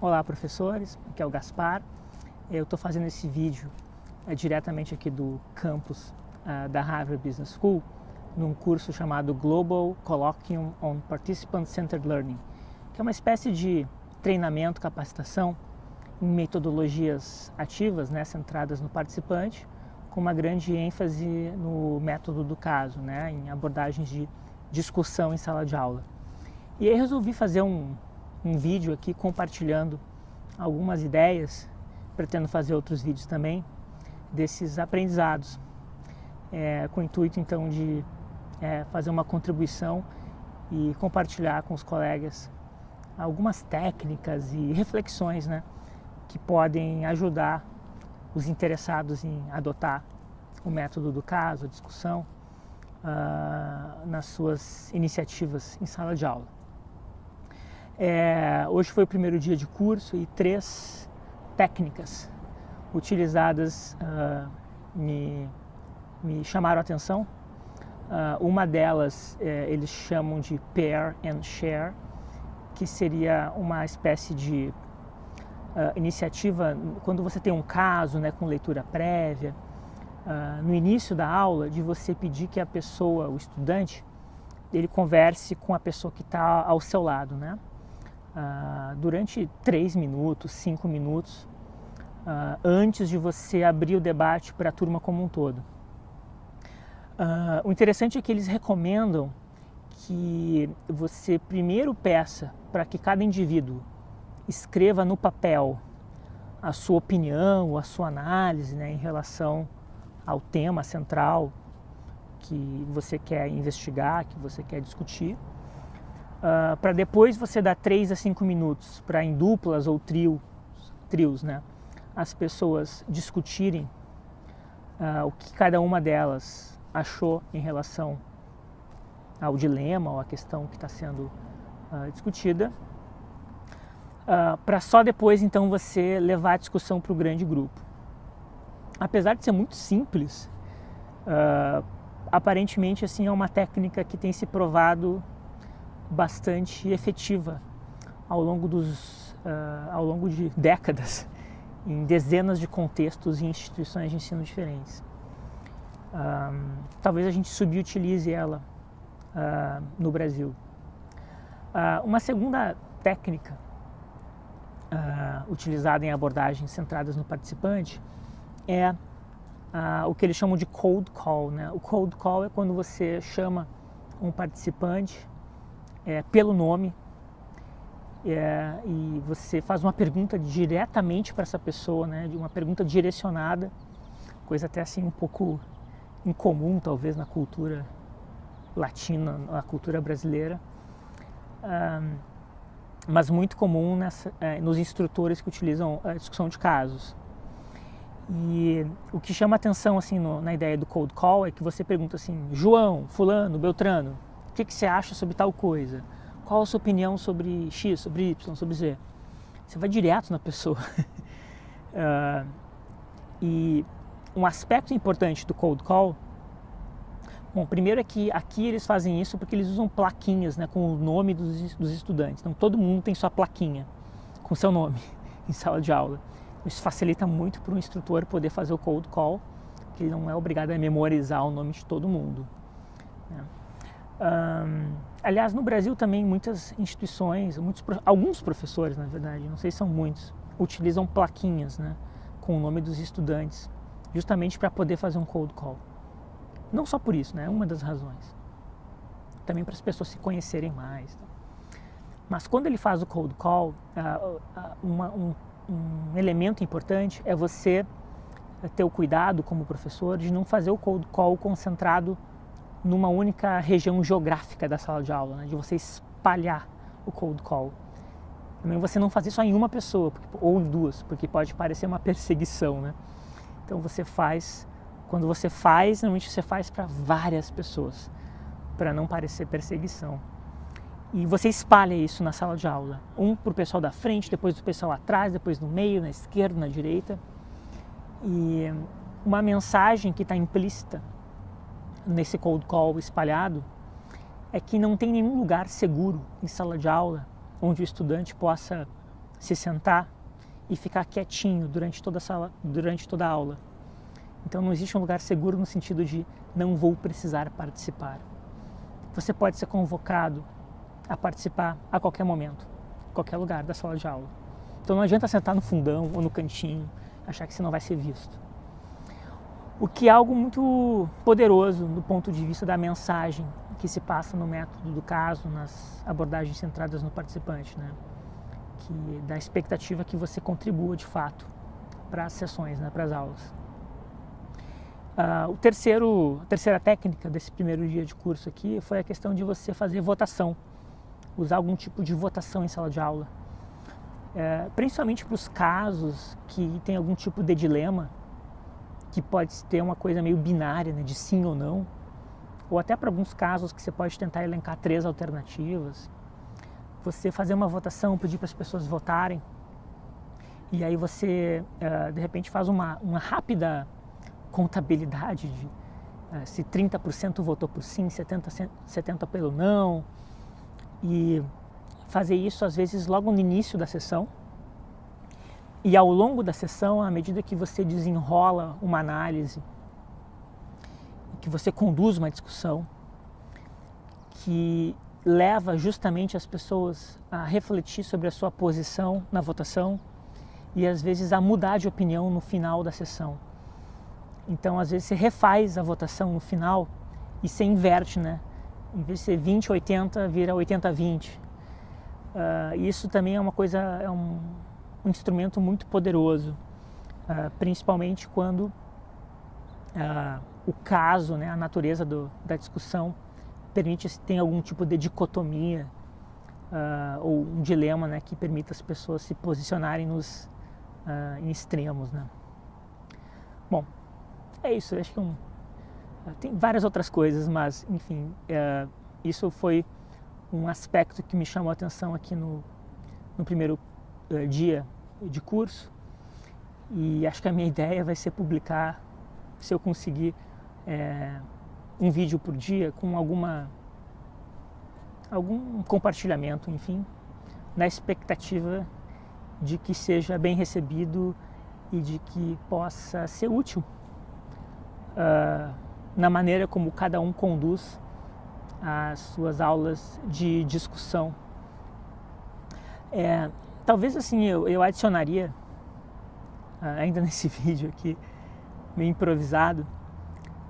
Olá, professores, aqui é o Gaspar. Eu estou fazendo esse vídeo diretamente aqui do campus da Harvard Business School, num curso chamado Global Colloquium on Participant-Centered Learning, que é uma espécie de treinamento, capacitação em metodologias ativas, centradas no participante, com uma grande ênfase no método do caso, em abordagens de discussão em sala de aula. E aí resolvi fazer um vídeo aqui compartilhando algumas ideias, pretendo fazer outros vídeos também, desses aprendizados, com o intuito então de fazer uma contribuição e compartilhar com os colegas algumas técnicas e reflexões que podem ajudar os interessados em adotar o método do caso, a discussão, nas suas iniciativas em sala de aula. Hoje foi o primeiro dia de curso e 3 técnicas utilizadas me chamaram a atenção. Uma delas eles chamam de pair and share, que seria uma espécie de iniciativa quando você tem um caso com leitura prévia, no início da aula, de você pedir que a pessoa, o estudante, ele converse com a pessoa que está ao seu lado, durante 3 minutos, 5 minutos, antes de você abrir o debate para a turma como um todo. O interessante é que eles recomendam que você primeiro peça para que cada indivíduo escreva no papel a sua opinião, a sua análise em relação ao tema central que você quer investigar, que você quer discutir, para depois você dar 3 a 5 minutos para em duplas ou trios, as pessoas discutirem o que cada uma delas achou em relação ao dilema ou à questão que está sendo discutida, para só depois então você levar a discussão para o grande grupo. Apesar de ser muito simples, aparentemente assim, é uma técnica que tem se provado bastante efetiva ao longo de décadas, em dezenas de contextos e instituições de ensino diferentes. Talvez a gente subutilize ela no Brasil. Uma segunda técnica utilizada em abordagens centradas no participante é o que eles chamam de cold call. O cold call é quando você chama um participante pelo nome e você faz uma pergunta diretamente para essa pessoa, uma pergunta direcionada, coisa até assim um pouco incomum talvez na cultura latina, na cultura brasileira, mas muito comum nos instrutores que utilizam a discussão de casos. E o que chama atenção assim, na ideia do cold call é que você pergunta assim: João, fulano, Beltrano, o que você acha sobre tal coisa? Qual a sua opinião sobre X, sobre Y, sobre Z? Você vai direto na pessoa. E um aspecto importante do cold call, primeiro é que aqui eles fazem isso porque eles usam plaquinhas com o nome dos estudantes. Então todo mundo tem sua plaquinha com seu nome em sala de aula. Isso facilita muito para o instrutor poder fazer o cold call, que ele não é obrigado a memorizar o nome de todo mundo. Aliás, no Brasil também muitas instituições, alguns professores, na verdade, não sei se são muitos, utilizam plaquinhas com o nome dos estudantes, justamente para poder fazer um cold call. Não só por isso, é uma das razões. Também para as pessoas se conhecerem mais. Mas quando ele faz o cold call, um elemento importante é você ter o cuidado como professor de não fazer o cold call concentrado numa única região geográfica da sala de aula, de você espalhar o cold call. Também você não fazer só em uma pessoa, ou em 2, porque pode parecer uma perseguição. Então quando você faz, normalmente você faz para várias pessoas, para não parecer perseguição. E você espalha isso na sala de aula, um para o pessoal da frente, depois do pessoal atrás, depois no meio, na esquerda, na direita. E uma mensagem que está implícita nesse cold call espalhado é que não tem nenhum lugar seguro em sala de aula onde o estudante possa se sentar e ficar quietinho durante toda a aula. Então não existe um lugar seguro no sentido de não vou precisar participar. Você pode ser convocado a participar a qualquer momento, em qualquer lugar da sala de aula. Então não adianta sentar no fundão ou no cantinho, achar que você não vai ser visto. O que é algo muito poderoso do ponto de vista da mensagem que se passa no método do caso, nas abordagens centradas no participante, né? Que da expectativa que você contribua de fato para as sessões, né? Para as aulas. A terceira técnica desse primeiro dia de curso aqui foi a questão de você fazer votação, usar algum tipo de votação em sala de aula. Principalmente para os casos que tem algum tipo de dilema, que pode ter uma coisa meio binária, né, de sim ou não, ou até para alguns casos que você pode tentar elencar 3 alternativas, você fazer uma votação, pedir para as pessoas votarem, e aí você, de repente, faz uma rápida contabilidade de se 30% votou por sim, 70% pelo não, e fazer isso às vezes logo no início da sessão, e ao longo da sessão, à medida que você desenrola uma análise, que você conduz uma discussão, que leva justamente as pessoas a refletir sobre a sua posição na votação e às vezes a mudar de opinião no final da sessão. Então, às vezes, você refaz a votação no final e você inverte, né? Em vez de ser 20-80, vira 80-20. Isso também é uma coisa, é um instrumento muito poderoso, principalmente quando o caso, né, a natureza da discussão permite que tenha algum tipo de dicotomia ou um dilema, né, que permita as pessoas se posicionarem em extremos, né? Bom, é isso, acho que tem várias outras coisas, mas enfim, isso foi um aspecto que me chamou a atenção aqui no primeiro dia de curso, e acho que a minha ideia vai ser publicar, se eu conseguir, um vídeo por dia com algum compartilhamento, enfim, na expectativa de que seja bem recebido e de que possa ser útil na maneira como cada um conduz as suas aulas de discussão. Talvez assim eu adicionaria, ainda nesse vídeo aqui, meio improvisado,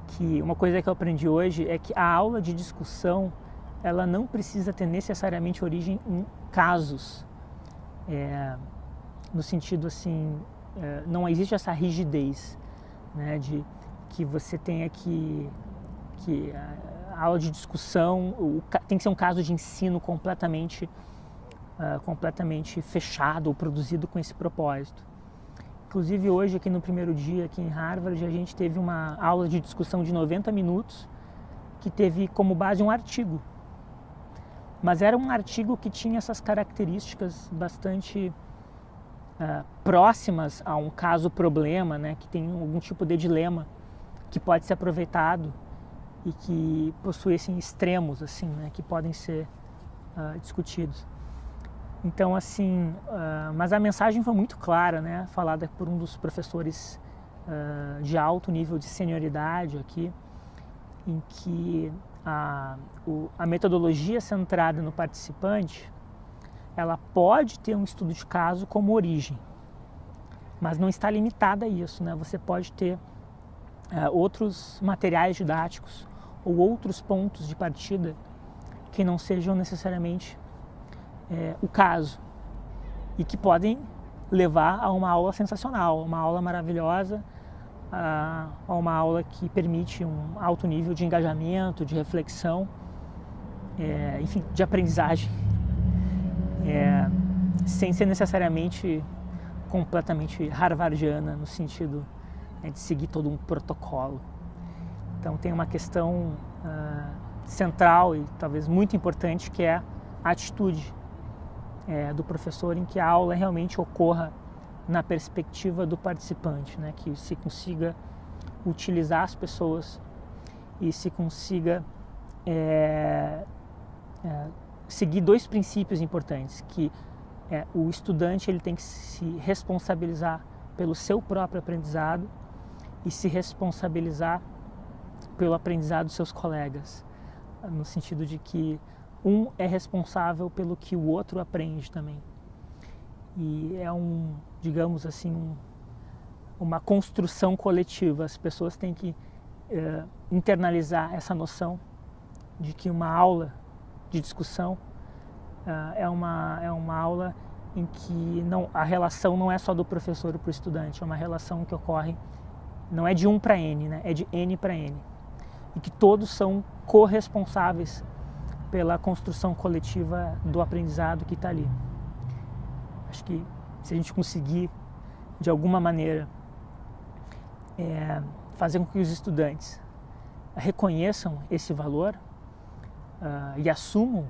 que uma coisa que eu aprendi hoje é que a aula de discussão ela não precisa ter necessariamente origem em casos, no sentido assim, não existe essa rigidez, né, de que você tenha que a aula de discussão tem que ser um caso de ensino completamente fechado ou produzido com esse propósito. Inclusive hoje aqui no primeiro dia aqui em Harvard a gente teve uma aula de discussão de 90 minutos que teve como base um artigo, mas era um artigo que tinha essas características bastante próximas a um caso-problema, né, que tem algum tipo de dilema que pode ser aproveitado e que possui assim, extremos assim, né, que podem ser discutidos. Então, assim, mas a mensagem foi muito clara, né, falada por um dos professores de alto nível de senioridade aqui, em que a metodologia centrada no participante, ela pode ter um estudo de caso como origem, mas não está limitada a isso, né? Você pode ter outros materiais didáticos ou outros pontos de partida que não sejam necessariamente o caso e que podem levar a uma aula sensacional, uma aula maravilhosa, a uma aula que permite um alto nível de engajamento, de reflexão, enfim, de aprendizagem, sem ser necessariamente completamente harvardiana no sentido de seguir todo um protocolo. Então tem uma questão central e talvez muito importante, que é a atitude do professor em que a aula realmente ocorra na perspectiva do participante, né? Que se consiga utilizar as pessoas e se consiga seguir 2 princípios importantes, que O estudante ele tem que se responsabilizar pelo seu próprio aprendizado e se responsabilizar pelo aprendizado dos seus colegas, no sentido de que um é responsável pelo que o outro aprende também. E é digamos assim, uma construção coletiva. As pessoas têm que internalizar essa noção de que uma aula de discussão é uma aula em que a relação não é só do professor para o estudante, é uma relação que ocorre, não é de 1 para N, né? É de N para N. E que todos são corresponsáveis pela construção coletiva do aprendizado que está ali. Acho que se a gente conseguir, de alguma maneira, fazer com que os estudantes reconheçam esse valor e assumam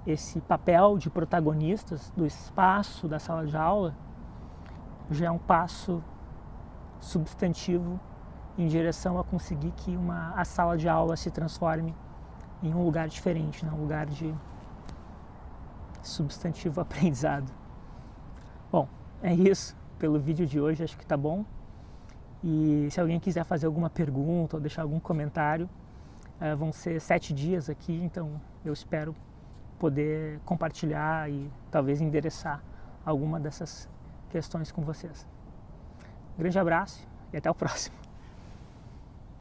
esse papel de protagonistas do espaço da sala de aula, já é um passo substantivo em direção a conseguir que a sala de aula se transforme em um lugar diferente, né? Um lugar de substantivo aprendizado. Bom, é isso pelo vídeo de hoje, acho que tá bom. E se alguém quiser fazer alguma pergunta ou deixar algum comentário, vão ser 7 dias aqui, então eu espero poder compartilhar e talvez endereçar alguma dessas questões com vocês. Um grande abraço e até o próximo.